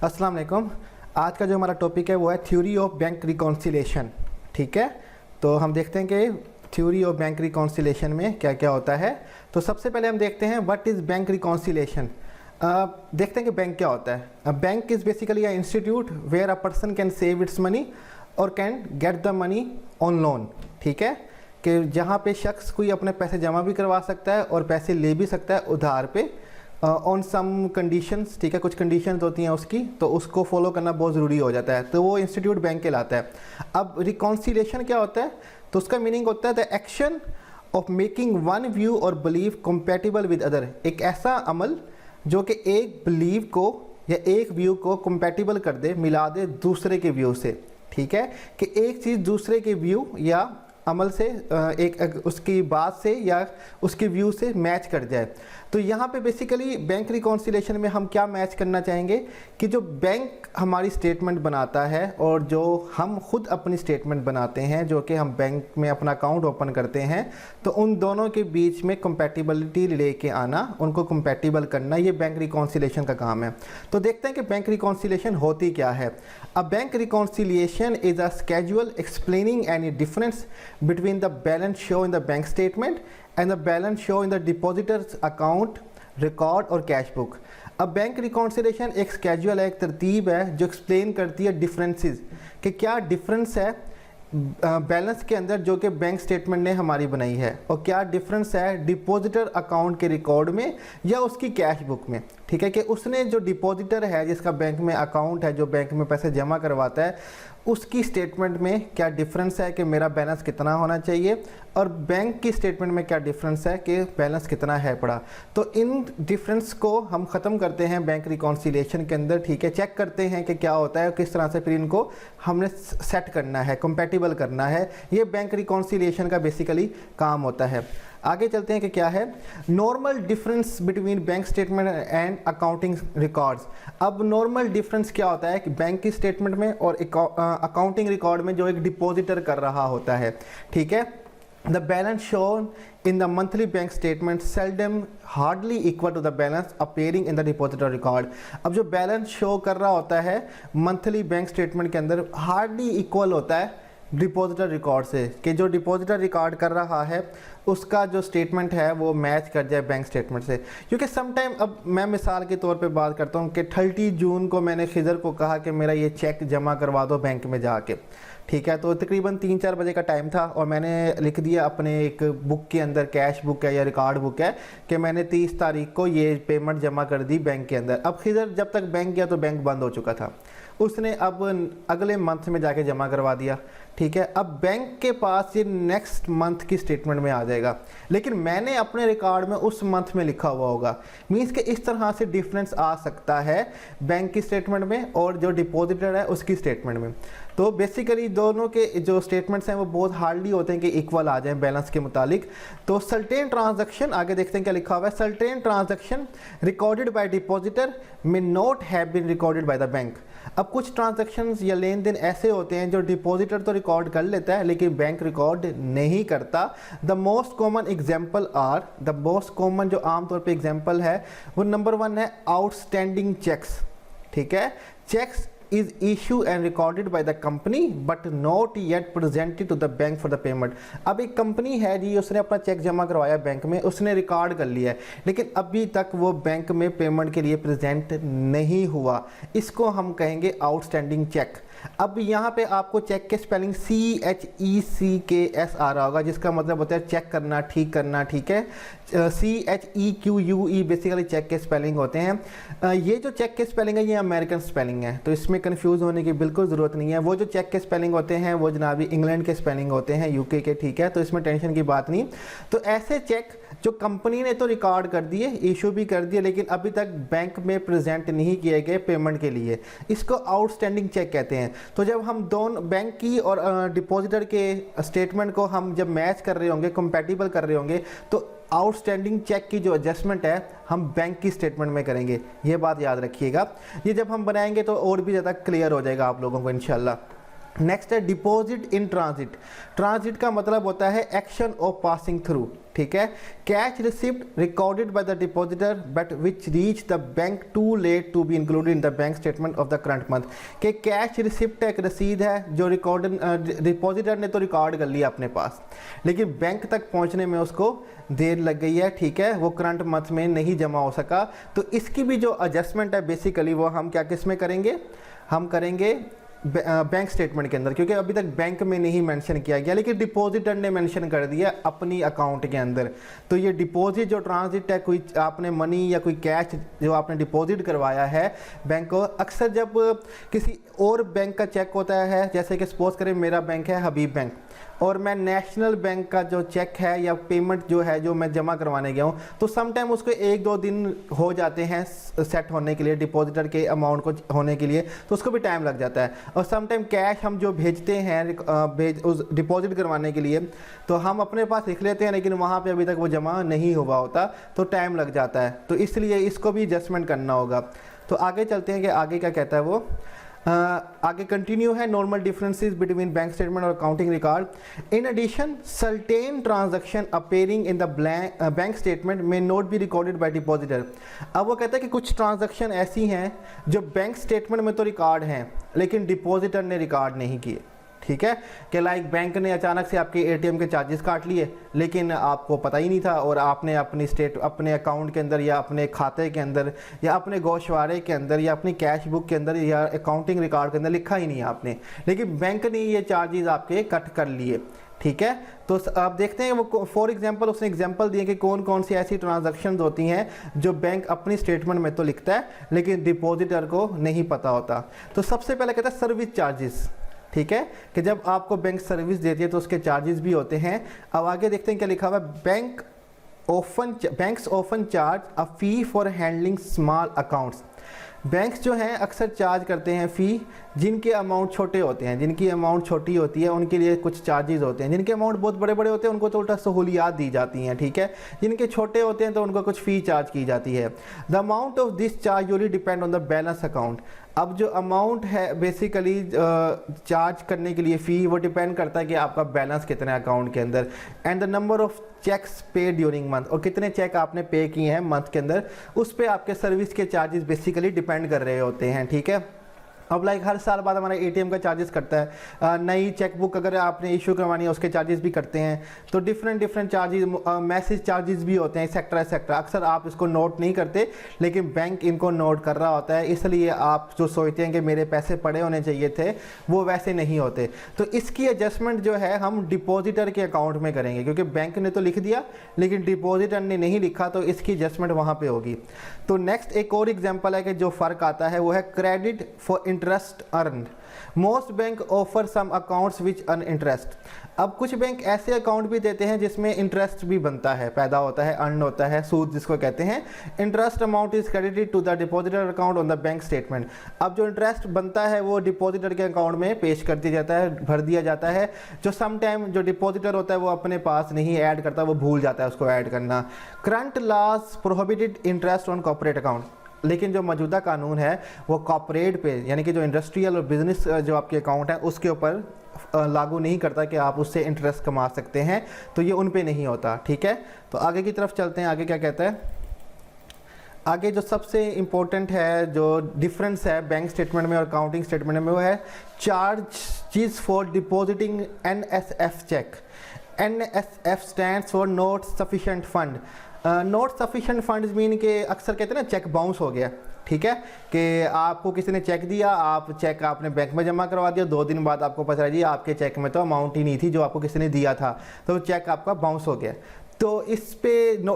अस्सलाम वालेकुम। आज का जो हमारा टॉपिक है वो है थ्योरी ऑफ बैंक रिकॉन्सिलेशन। ठीक है, तो हम देखते हैं कि थ्योरी ऑफ बैंक रिकॉन्सिलेशन में क्या क्या होता है। तो सबसे पहले हम देखते हैं व्हाट इज़ बैंक रिकॉन्सिलेशन। देखते हैं कि बैंक क्या होता है। Bank is basically a institute where a person can save its money और can get the money on loan. ठीक है, कि जहाँ पे शख्स कोई अपने पैसे जमा भी करवा सकता है और पैसे ले भी सकता है उधार पे ऑन सम कंडीशंस। ठीक है, कुछ कंडीशंस होती हैं उसकी, तो उसको फॉलो करना बहुत ज़रूरी हो जाता है, तो वो इंस्टीट्यूट बैंक कहलाता है। अब रिकॉन्सिलेशन क्या होता है, तो उसका मीनिंग होता है the action of making one view और बिलीव कंपैटिबल विद अदर। एक ऐसा अमल जो कि एक बिलीव को या एक व्यू को कंपैटिबल कर दे, मिला दे दूसरे के व्यू से। ठीक है, कि एक चीज़ दूसरे के व्यू या अमल से एक उसकी बात से या उसके व्यू से मैच कर जाए। तो यहाँ पे बेसिकली बैंक रिकॉन्सिलेशन में हम क्या मैच करना चाहेंगे कि जो बैंक हमारी स्टेटमेंट बनाता है और जो हम खुद अपनी स्टेटमेंट बनाते हैं, जो कि हम बैंक में अपना अकाउंट ओपन करते हैं, तो उन दोनों के बीच में कंपैटिबिलिटी लेके आना, उनको कंपैटिबल करना, ये बैंक रिकॉन्सिलेशन का काम है। तो देखते हैं कि बैंक रिकॉन्सिलेशन होती क्या है। A bank reconciliation is a schedule explaining any difference between the balance show in the bank statement and the balance show in the depositor's account record और कैश बुक। अब बैंक रिकॉन्सिलेशन एक schedule है, एक तरतीब है जो explain करती है डिफरेंसेस, कि क्या डिफरेंस है बैलेंस के अंदर जो कि बैंक स्टेटमेंट ने हमारी बनाई है, और क्या डिफरेंस है डिपॉजिटर अकाउंट के रिकॉर्ड में या उसकी कैश बुक में। ठीक है, कि उसने जो डिपॉजिटर है, जिसका बैंक में अकाउंट है, जो बैंक में पैसे जमा करवाता है, उसकी स्टेटमेंट में क्या डिफरेंस है कि मेरा बैलेंस कितना होना चाहिए, और बैंक की स्टेटमेंट में क्या डिफरेंस है कि बैलेंस कितना है पड़ा। तो इन डिफरेंस को हम ख़त्म करते हैं बैंक रिकॉन्सिलिएशन के अंदर। ठीक है, चेक करते हैं कि क्या होता है, किस तरह से फिर इनको हमने सेट करना है, कंपैटिबल करना है। ये बैंक रिकॉन्सिलिएशन का बेसिकली काम होता है। आगे चलते हैं कि क्या है normal difference between bank statement and accounting records. अब नॉर्मल डिफरेंस क्या होता है कि बैंक की स्टेटमेंट में और अकाउंटिंग रिकॉर्ड में जो एक डिपॉजिटर कर रहा होता है। ठीक है, the balance shown in the monthly bank statement seldom hardly equal to the balance appearing in the depositor record। अब जो बैलेंस शो कर रहा होता है मंथली बैंक स्टेटमेंट के अंदर हार्डली इक्वल होता है डिपॉजिटर रिकॉर्ड से, कि जो डिपॉजिटर रिकॉर्ड कर रहा है उसका जो स्टेटमेंट है वो मैच कर जाए बैंक स्टेटमेंट से। क्योंकि समटाइम, अब मैं मिसाल के तौर पे बात करता हूँ कि 30 जून को मैंने खिजर को कहा कि मेरा ये चेक जमा करवा दो बैंक में जाके। ठीक है, तो तकरीबन 3-4 बजे का टाइम था और मैंने लिख दिया अपने एक बुक के अंदर, कैश बुक है या रिकॉर्ड बुक है, कि मैंने 30 तारीख को ये पेमेंट जमा कर दी बैंक के अंदर। अब खिजर जब तक बैंक गया तो बैंक बंद हो चुका था, उसने अब अगले मंथ में जाके जमा करवा दिया। ठीक है, अब बैंक के पास ये नेक्स्ट मंथ की स्टेटमेंट में आ जाएगा, लेकिन मैंने अपने रिकॉर्ड में उस मंथ में लिखा हुआ होगा। मीन्स कि इस तरह से डिफरेंस आ सकता है बैंक की स्टेटमेंट में और जो डिपॉजिटर है उसकी स्टेटमेंट में। तो बेसिकली दोनों के जो स्टेटमेंट्स हैं वो बहुत हार्डली होते हैं कि इक्वल आ जाएं बैलेंस के मुतालिक। तो सर्टेन ट्रांजैक्शन, आगे देखते हैं क्या लिखा हुआ है, certain transaction recorded by depositor may not have been recorded by the bank. अब कुछ ट्रांजैक्शंस या लेन देन ऐसे होते हैं जो डिपॉजिटर तो रिकॉर्ड कर लेता है लेकिन बैंक रिकॉर्ड नहीं करता। The most common example are, the most common जो आमतौर पे एग्जाम्पल है वो नंबर 1 है आउटस्टैंडिंग चेक्स। ठीक है, cheques is issued and recorded by the company but not yet presented to the bank for the payment। अब एक कंपनी है जी, उसने अपना चेक जमा करवाया बैंक में, उसने रिकॉर्ड कर लिया है, लेकिन अभी तक वो बैंक में पेमेंट के लिए प्रेजेंट नहीं हुआ। इसको हम कहेंगे आउटस्टैंडिंग चेक। अब यहाँ पे आपको चेक के स्पेलिंग CHECKS आ रहा होगा, जिसका मतलब होता है चेक करना, ठीक करना। ठीक है, CHEQUE बेसिकली चेक के स्पेलिंग होते हैं। ये जो चेक के स्पेलिंग है ये अमेरिकन स्पेलिंग है, तो इसमें कंफ्यूज होने की बिल्कुल ज़रूरत नहीं है। वो जो चेक के स्पेलिंग होते हैं वो जनाबी इंग्लैंड के स्पेलिंग होते हैं, UK के। ठीक है, तो इसमें टेंशन की बात नहीं। तो ऐसे चेक जो कंपनी ने तो रिकॉर्ड कर दिए, इशू भी कर दिए, लेकिन अभी तक बैंक में प्रेजेंट नहीं किए गए पेमेंट के लिए, इसको आउटस्टैंडिंग चेक कहते हैं। तो जब हम दोनों बैंक की और डिपॉजिटर के स्टेटमेंट को हम जब मैच कर रहे होंगे, कंपैटिबल कर रहे होंगे, तो आउटस्टैंडिंग चेक की जो एडजस्टमेंट है हम बैंक की स्टेटमेंट में करेंगे। ये बात याद रखिएगा, ये जब हम बनाएंगे तो और भी ज़्यादा क्लियर हो जाएगा आप लोगों को इंशाल्लाह। नेक्स्ट है डिपॉजिट इन ट्रांजिट। ट्रांजिट का मतलब होता है एक्शन ऑफ पासिंग थ्रू, ठीक है। Cash receipt recorded by the depositor but which reach the bank too late to be included in the bank statement of the current month. कि cash receipt एक रसीद है जो डिपॉजिटर ने तो record कर लिया अपने पास, लेकिन बैंक तक पहुंचने में उसको देर लग गई है, ठीक है, वो करंट मंथ में नहीं जमा हो सका। तो इसकी भी जो एडजस्टमेंट है बेसिकली वो हम क्या किस में करेंगे, हम करेंगे बैंक स्टेटमेंट के अंदर, क्योंकि अभी तक बैंक में नहीं मेंशन किया गया, लेकिन डिपॉजिटर ने मेंशन कर दिया अपनी अकाउंट के अंदर। तो ये डिपॉजिट जो ट्रांजिट है, कोई आपने मनी या कोई कैश जो आपने डिपॉजिट करवाया है बैंक को, अक्सर जब किसी और बैंक का चेक होता है, जैसे कि सपोज करें मेरा बैंक है हबीब बैंक और मैं नेशनल बैंक का जो चेक है या पेमेंट जो है जो मैं जमा करवाने गया हूँ, तो समटाइम उसको 1-2 दिन हो जाते हैं सेट होने के लिए, डिपॉजिटर के अमाउंट को होने के लिए, तो उसको भी टाइम लग जाता है। और समटाइम कैश हम जो भेजते हैं उस डिपॉजिट करवाने के लिए, तो हम अपने पास लिख लेते हैं लेकिन वहाँ पे अभी तक वो जमा नहीं हुआ होता, तो टाइम लग जाता है। तो इसलिए इसको भी एडजस्टमेंट करना होगा। तो आगे चलते हैं कि आगे क्या कहता है वो। आगे कंटिन्यू है, normal differences between bank statement और accounting record. In addition certain transaction appearing in the bank statement में not be recorded by depositor. अब वो कहता है कि कुछ ट्रांजैक्शन ऐसी हैं जो बैंक स्टेटमेंट में तो रिकॉर्ड हैं लेकिन डिपॉजिटर ने रिकॉर्ड नहीं किए, ठीक है। कि लाइक बैंक ने अचानक से आपके एटीएम के चार्जेस काट लिए लेकिन आपको पता ही नहीं था, और आपने अपने अकाउंट के अंदर या अपने खाते के अंदर या अपने गोशवारे के अंदर या अपनी कैश बुक के अंदर या अकाउंटिंग रिकॉर्ड के अंदर लिखा ही नहीं आपने, लेकिन बैंक ने ये चार्जेस आपके कट कर लिए, ठीक है। तो आप देखते हैं वो फॉर एग्जांपल उसने एग्जांपल दिए कि कौन कौन सी ऐसी ट्रांजैक्शंस होती हैं जो बैंक अपनी स्टेटमेंट में तो लिखता है लेकिन डिपॉजिटर को नहीं पता होता। तो सबसे पहले कहता है सर्विस चार्जेस, ठीक है, कि जब आपको बैंक सर्विस देती है तो उसके चार्जेस भी होते हैं। अब आगे देखते हैं क्या लिखा हुआ है। Banks often charge a fee for handling small accounts. Banks जो हैं अक्सर चार्ज करते हैं फ़ी जिनके अमाउंट छोटे होते हैं, जिनकी अमाउंट छोटी होती है उनके लिए कुछ चार्जेस होते हैं, जिनके अमाउंट बहुत बड़े बड़े होते हैं उनको तो उल्टा सहूलियात दी जाती हैं, ठीक है। जिनके छोटे होते हैं तो उनको कुछ फ़ी चार्ज की जाती है। The amount of this charge usually depend on the balance account. अब जो अमाउंट है बेसिकली चार्ज करने के लिए फ़ी वो डिपेंड करता है कि आपका बैलेंस कितना है अकाउंट के अंदर, and the number of cheques pay during month, और कितने चेक आपने पे किए हैं मंथ के अंदर, उस पर आपके सर्विस के चार्जेस बेसिकली डिपेंड कर रहे होते हैं, ठीक है। अब लाइक हर साल बाद हमारा एटीएम का चार्जेस करता है, नई चेकबुक अगर आपने इशू करवानी है उसके चार्जेस भी करते हैं, तो डिफरेंट चार्जेस, मैसेज चार्जेस भी होते हैं, एक्सेट्रा। अक्सर आप इसको नोट नहीं करते लेकिन बैंक इनको नोट कर रहा होता है, इसलिए आप जो सोचते हैं कि मेरे पैसे पड़े होने चाहिए थे वो वैसे नहीं होते। तो इसकी एडजस्टमेंट जो है हम डिपॉजिटर के अकाउंट में करेंगे, क्योंकि बैंक ने तो लिख दिया लेकिन डिपॉजिटर ने नहीं लिखा, तो इसकी एडजस्टमेंट वहाँ पर होगी। तो नेक्स्ट एक और एग्जाम्पल है कि जो फ़र्क आता है वो है credit for interest earned. Most bank offer some accounts which earn interest. अब कुछ बैंक ऐसे अकाउंट भी देते हैं जिसमें इंटरेस्ट भी बनता है, पैदा होता है, अर्न होता है, सूद जिसको कहते हैं। Interest amount is credited to the depositor account on the bank statement. अब जो इंटरेस्ट बनता है वो डिपॉजिटर के अकाउंट में पेश कर दिया जाता है, भर दिया जाता है, जो सम टाइम जो डिपॉजिटर होता है वो अपने पास नहीं ऐड करता, वो भूल जाता है उसको ऐड करना। Current laws prohibited interest on corporate account. लेकिन जो मौजूदा कानून है वो कॉर्पोरेट पे, यानी कि जो इंडस्ट्रियल और बिजनेस जो आपके अकाउंट है उसके ऊपर लागू नहीं करता कि आप उससे इंटरेस्ट कमा सकते हैं, तो ये उन पे नहीं होता, ठीक है। तो आगे की तरफ चलते हैं, आगे क्या कहता है। आगे जो सबसे इम्पोर्टेंट है, जो डिफरेंस है बैंक स्टेटमेंट में और अकाउंटिंग स्टेटमेंट में, वो है charges for depositing NSF cheque. NSF stands for not sufficient fund. Not sufficient funds mean के अक्सर कहते हैं ना चेक बाउंस हो गया, ठीक है, कि आपको किसी ने चेक दिया, आप चेक आपने बैंक में जमा करवा दिया, 2 दिन बाद आपको पता चला जी आपके चेक में तो अमाउंट ही नहीं थी जो आपको किसी ने दिया था, तो चेक आपका बाउंस हो गया। तो इस पे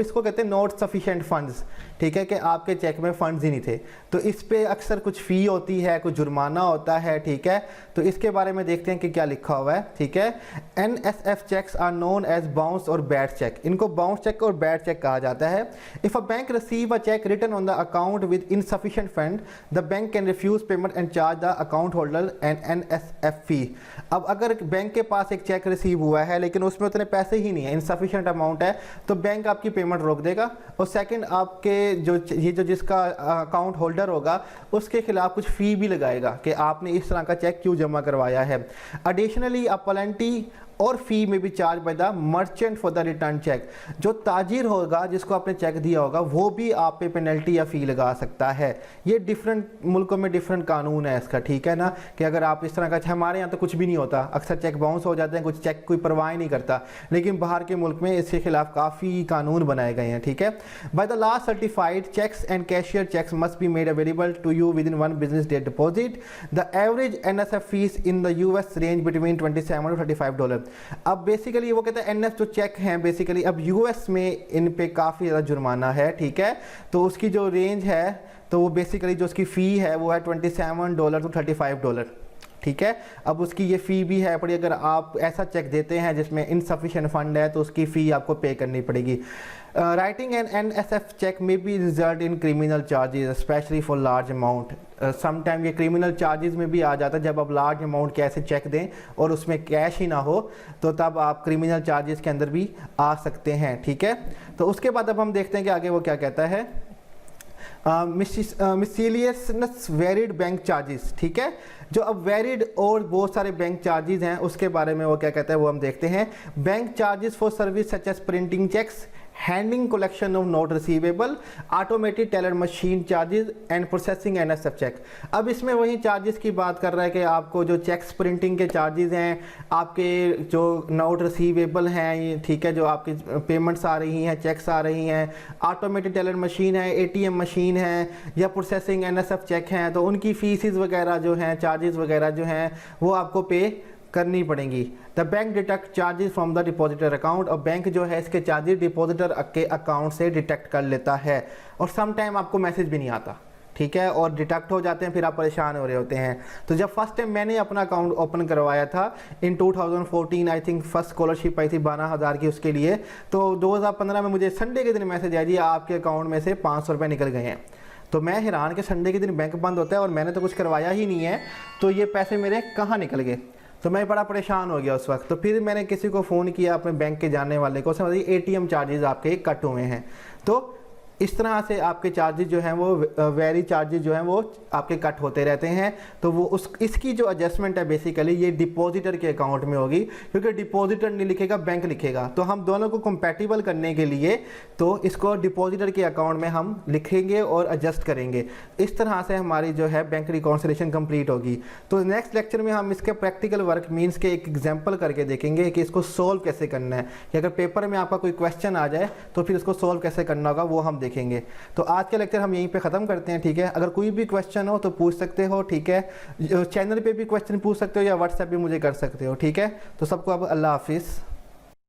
इसको कहते हैं नॉट सफिशिएंट फंड्स, ठीक है, कि आपके चेक में फंड्स ही नहीं थे, तो इस पे अक्सर कुछ फ़ी होती है, कुछ जुर्माना होता है, ठीक है। तो इसके बारे में देखते हैं कि क्या लिखा हुआ है, ठीक है। NSF cheques are known as bounce और बैड चेक। इनको बाउंस चेक और बैड चेक कहा जाता है। If a bank receive a cheque written on the account with insufficient fund, the bank can refuse payment and charge the account holder and NSF fee. अब अगर bank के पास एक check receive हुआ है लेकिन उसमें उतने पैसे ही नहीं है, इनसफिशिएंट अमाउंट अमाउंट है तो बैंक आपकी पेमेंट रोक देगा, और सेकंड आपके जो जिसका अकाउंट होल्डर होगा उसके खिलाफ कुछ फ़ी भी लगाएगा कि आपने इस तरह का चेक क्यों जमा करवाया है। एडिशनली अ पेनल्टी और फी में भी charge by the merchant for the return cheque, जो ताजिर होगा जिसको आपने चेक दिया होगा वो भी आप पे पेनल्टी या फ़ी लगा सकता है। ये डिफरेंट मुल्कों में डिफरेंट कानून है इसका, ठीक है ना, कि अगर आप इस तरह का, हमारे यहाँ तो कुछ भी नहीं होता, अक्सर चेक बाउंस हो जाते हैं, कुछ चेक कोई परवाह ही नहीं करता, लेकिन बाहर के मुल्क में इसके खिलाफ काफ़ी कानून बनाए गए हैं, ठीक है। By the law certified cheques and cashier cheques must be made available to you within 1 business day deposit. The average NSF fees in the US range between $27 to $35। अब बेसिकली वो कहते हैं NF जो check हैं basically अब US में इन पे काफ़ी ज़्यादा जुर्माना है, ठीक है, तो उसकी जो रेंज है तो वो बेसिकली जो उसकी फ़ी है वो है $27 to $35, ठीक है। अब उसकी ये फ़ी भी है पड़ी, अगर आप ऐसा चेक देते हैं जिसमें इनसफिशिएंट फंड है तो उसकी फ़ी आपको पे करनी पड़ेगी। राइटिंग एन NSF चेक में B result in criminal charges specially for large amount. Sometime ये क्रिमिनल चार्जेस में भी आ जाता है, जब आप लार्ज अमाउंट कैसे चेक दें और उसमें कैश ही ना हो तो तब आप क्रिमिनल चार्जेस के अंदर भी आ सकते हैं, ठीक है। तो उसके बाद अब हम देखते हैं कि आगे वो क्या कहता है। मिसलेनियस वेरिड बैंक चार्जेस, ठीक है, जो अब वेरिड और बहुत सारे बैंक चार्जेस हैं उसके बारे में वो क्या कहता है वो हम देखते हैं। Bank charges for service such as printing cheques, handling collection of note receivable, automated teller machine charges and processing NSF cheque. अब इसमें वही चार्जेस की बात कर रहा है कि आपको जो चेक्स प्रिंटिंग के चार्जेस हैं, आपके जो नोट रिसीवेबल हैं, ठीक है, जो आपकी पेमेंट्स आ रही हैं, चेक्स आ रही हैं, ऑटोमेटेड टेलर मशीन है, ATM मशीन है या प्रोसेसिंग NSF चेक हैं, तो उनकी फीसिस वगैरह जो हैं, चार्जेस वगैरह जो हैं वो आपको पे करनी पड़ेंगी। The bank detect charges from the depositor account, और बैंक जो है इसके चार्जेस डिपॉजिटर के अकाउंट से डिटेक्ट कर लेता है, और सम टाइम आपको मैसेज भी नहीं आता, ठीक है, और डिटेक्ट हो जाते हैं, फिर आप परेशान हो रहे होते हैं। तो जब फर्स्ट टाइम मैंने अपना अकाउंट ओपन करवाया था इन 2014, आई थिंक फर्स्ट स्कॉलरशिप आई थी 12,000 की उसके लिए, तो 2015 में मुझे संडे के दिन मैसेज आया जी आपके अकाउंट में से 500 रुपये निकल गए हैं। तो मैं हैरान कि संडे के दिन बैंक बंद होता है और मैंने तो कुछ करवाया ही नहीं है, तो ये पैसे मेरे कहाँ निकल गए। तो मैं बड़ा परेशान हो गया उस वक्त। तो फिर मैंने किसी को फ़ोन किया अपने बैंक के जानने वाले को, समझ ATM चार्जेस आपके कट हुए हैं। तो इस तरह से आपके चार्जेस जो हैं वो वेरी चार्जेस जो हैं वो आपके कट होते रहते हैं। तो वो इसकी जो एडजस्टमेंट है बेसिकली ये डिपॉजिटर के अकाउंट में होगी, क्योंकि डिपॉजिटर नहीं लिखेगा, बैंक लिखेगा। तो हम दोनों को कंपैटिबल करने के लिए तो इसको डिपॉजिटर के अकाउंट में हम लिखेंगे और एडजस्ट करेंगे। इस तरह से हमारी जो है बैंक रिकॉन्सिलिएशन कंप्लीट होगी। तो नेक्स्ट लेक्चर में हम इसके प्रैक्टिकल वर्क मीन्स के एक एग्जाम्पल करके देखेंगे कि इसको सोल्व कैसे करना है, कि अगर पेपर में आपका कोई क्वेश्चन आ जाए तो फिर इसको सोल्व कैसे करना होगा वो हम देखेंगे। तो आज के लेक्चर हम यहीं पे ख़त्म करते हैं, ठीक है। अगर कोई भी क्वेश्चन हो तो पूछ सकते हो, ठीक है, चैनल पे भी क्वेश्चन पूछ सकते हो या व्हाट्सएप भी मुझे कर सकते हो, ठीक है। तो सबको अब अल्लाह हाफिज़।